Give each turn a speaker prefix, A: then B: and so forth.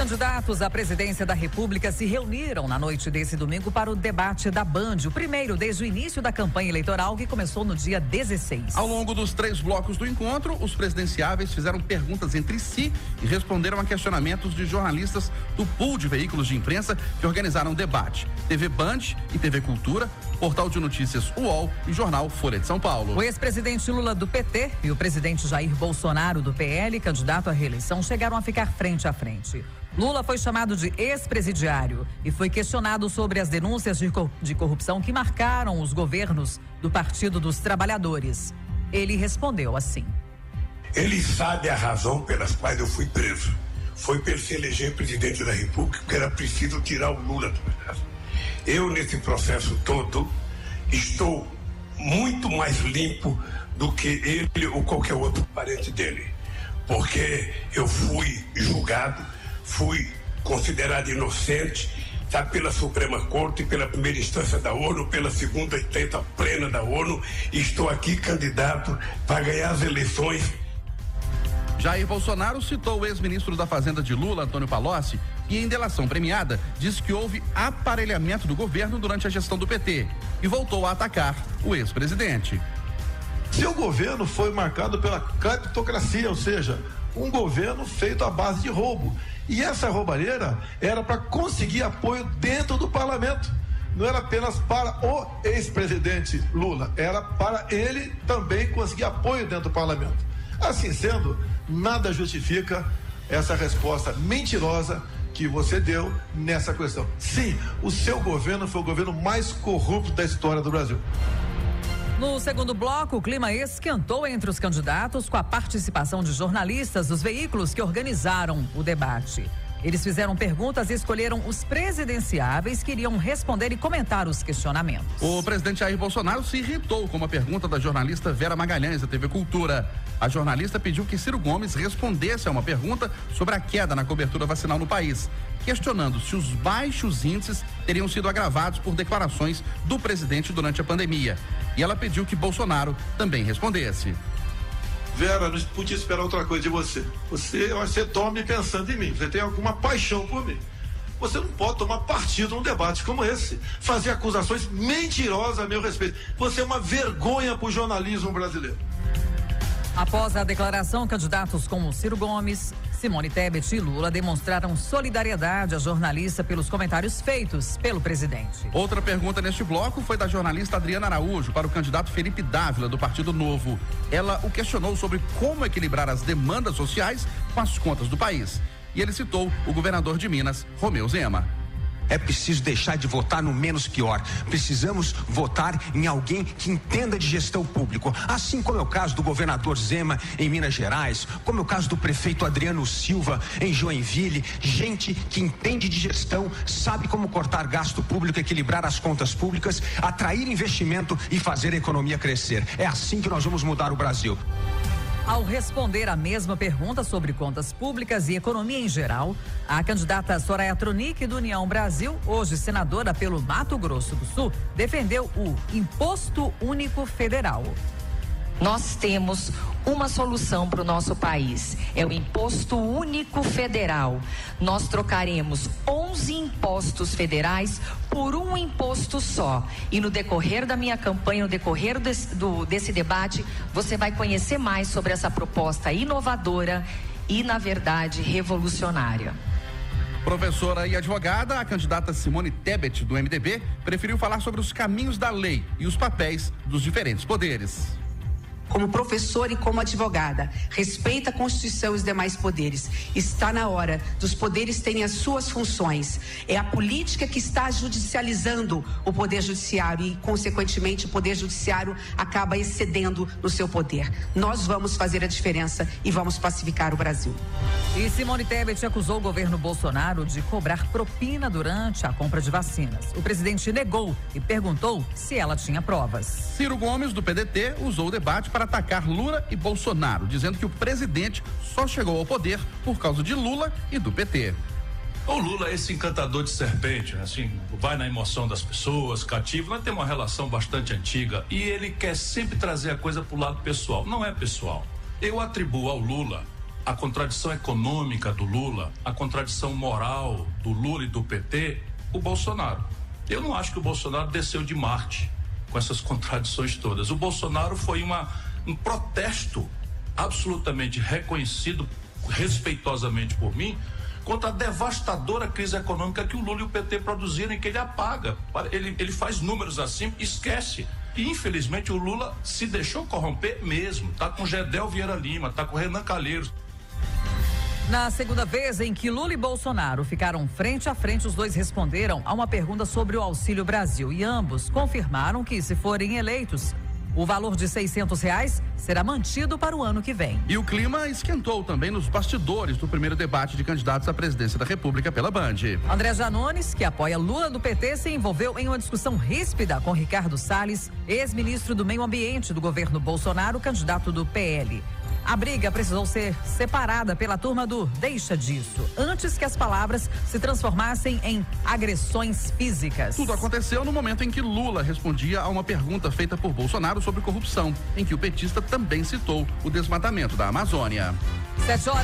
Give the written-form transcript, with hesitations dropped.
A: candidatos à presidência da República se reuniram na noite desse domingo para o debate da Band, o primeiro desde o início da campanha eleitoral, que começou no dia 16.
B: Ao longo dos 3 blocos do encontro, os presidenciáveis fizeram perguntas entre si e responderam a questionamentos de jornalistas do pool de veículos de imprensa que organizaram o debate: TV Band e TV Cultura, Portal de Notícias UOL e Jornal Folha de São Paulo.
A: O ex-presidente Lula do PT e o presidente Jair Bolsonaro do PL, candidato à reeleição, chegaram a ficar frente a frente. Lula foi chamado de ex-presidiário e foi questionado sobre as denúncias de corrupção que marcaram os governos do Partido dos Trabalhadores. Ele respondeu assim:
C: ele sabe a razão pelas quais eu fui preso. Foi para ele se eleger presidente da República, porque era preciso tirar o Lula do processo. Eu, nesse processo todo, estou muito mais limpo do que ele ou qualquer outro parente dele. Porque eu fui julgado, fui considerado inocente, tá, pela Suprema Corte, pela primeira instância da ONU, pela segunda instância plena da ONU, e estou aqui candidato para ganhar as eleições.
B: Jair Bolsonaro citou o ex-ministro da Fazenda de Lula, Antônio Palocci, que em delação premiada disse que houve aparelhamento do governo durante a gestão do PT e voltou a atacar o ex-presidente.
D: Seu governo foi marcado pela cleptocracia, ou seja, um governo feito à base de roubo. E essa roubalheira era para conseguir apoio dentro do parlamento. Não era apenas para o ex-presidente Lula, era para ele também conseguir apoio dentro do parlamento. Assim sendo, nada justifica essa resposta mentirosa que você deu nessa questão. Sim, o seu governo foi o governo mais corrupto da história do Brasil.
A: No segundo bloco, o clima esquentou entre os candidatos com a participação de jornalistas dos veículos que organizaram o debate. Eles fizeram perguntas e escolheram os presidenciáveis que iriam responder e comentar os questionamentos.
B: O presidente Jair Bolsonaro se irritou com uma pergunta da jornalista Vera Magalhães, da TV Cultura. A jornalista pediu que Ciro Gomes respondesse a uma pergunta sobre a queda na cobertura vacinal no país, questionando se os baixos índices teriam sido agravados por declarações do presidente durante a pandemia. E ela pediu que Bolsonaro também respondesse.
D: Vera, não podia esperar outra coisa de você. Você tome pensando em mim. Você tem alguma paixão por mim. Você não pode tomar partido num debate como esse. Fazer acusações mentirosas a meu respeito. Você é uma vergonha para o jornalismo brasileiro.
A: Após a declaração, candidatos como Ciro Gomes, Simone Tebet e Lula demonstraram solidariedade à jornalista pelos comentários feitos pelo presidente.
B: Outra pergunta neste bloco foi da jornalista Adriana Araújo para o candidato Felipe Dávila, do Partido Novo. Ela o questionou sobre como equilibrar as demandas sociais com as contas do país. E ele citou o governador de Minas, Romeu Zema.
E: É preciso deixar de votar no menos pior. Precisamos votar em alguém que entenda de gestão pública. Assim como é o caso do governador Zema em Minas Gerais, como é o caso do prefeito Adriano Silva em Joinville. Gente que entende de gestão, sabe como cortar gasto público, equilibrar as contas públicas, atrair investimento e fazer a economia crescer. É assim que nós vamos mudar o Brasil.
A: Ao responder a mesma pergunta sobre contas públicas e economia em geral, a candidata Soraya Tronic, do União Brasil, hoje senadora pelo Mato Grosso do Sul, defendeu o Imposto Único Federal.
F: Nós temos uma solução para o nosso país, é o Imposto Único Federal. Nós trocaremos 11 impostos federais por um imposto só. E no decorrer da minha campanha, no decorrer desse debate, você vai conhecer mais sobre essa proposta inovadora e, na verdade, revolucionária.
B: Professora e advogada, a candidata Simone Tebet, do MDB, preferiu falar sobre os caminhos da lei e os papéis dos diferentes poderes.
G: Como professora e como advogada, respeita a Constituição e os demais poderes. Está na hora dos poderes terem as suas funções. É a política que está judicializando o poder judiciário e, consequentemente, o poder judiciário acaba excedendo no seu poder. Nós vamos fazer a diferença e vamos pacificar o Brasil.
A: E Simone Tebet acusou o governo Bolsonaro de cobrar propina durante a compra de vacinas. O presidente negou e perguntou se ela tinha provas.
B: Ciro Gomes, do PDT, usou o debate para atacar Lula e Bolsonaro, dizendo que o presidente só chegou ao poder por causa de Lula e do PT.
H: O Lula é esse encantador de serpente, assim, vai na emoção das pessoas, cativo, nós temos uma relação bastante antiga e ele quer sempre trazer a coisa pro lado pessoal. Não é pessoal. Eu atribuo ao Lula a contradição econômica do Lula, a contradição moral do Lula e do PT, o Bolsonaro. Eu não acho que o Bolsonaro desceu de Marte com essas contradições todas. O Bolsonaro foi um protesto absolutamente reconhecido, respeitosamente por mim, contra a devastadora crise econômica que o Lula e o PT produziram e que ele apaga. Ele faz números assim, esquece. E infelizmente o Lula se deixou corromper mesmo. Tá com Gedel Vieira Lima, tá com Renan Calheiros.
A: Na segunda vez em que Lula e Bolsonaro ficaram frente a frente, os dois responderam a uma pergunta sobre o Auxílio Brasil e ambos confirmaram que, se forem eleitos, o valor de R$600 será mantido para o ano que vem.
B: E o clima esquentou também nos bastidores do primeiro debate de candidatos à presidência da República pela Band.
A: André Janones, que apoia Lula do PT, se envolveu em uma discussão ríspida com Ricardo Salles, ex-ministro do Meio Ambiente do governo Bolsonaro, candidato do PL. A briga precisou ser separada pela turma do Deixa Disso, antes que as palavras se transformassem em agressões físicas.
B: Tudo aconteceu no momento em que Lula respondia a uma pergunta feita por Bolsonaro sobre corrupção, em que o petista também citou o desmatamento da Amazônia.
A: 7 horas.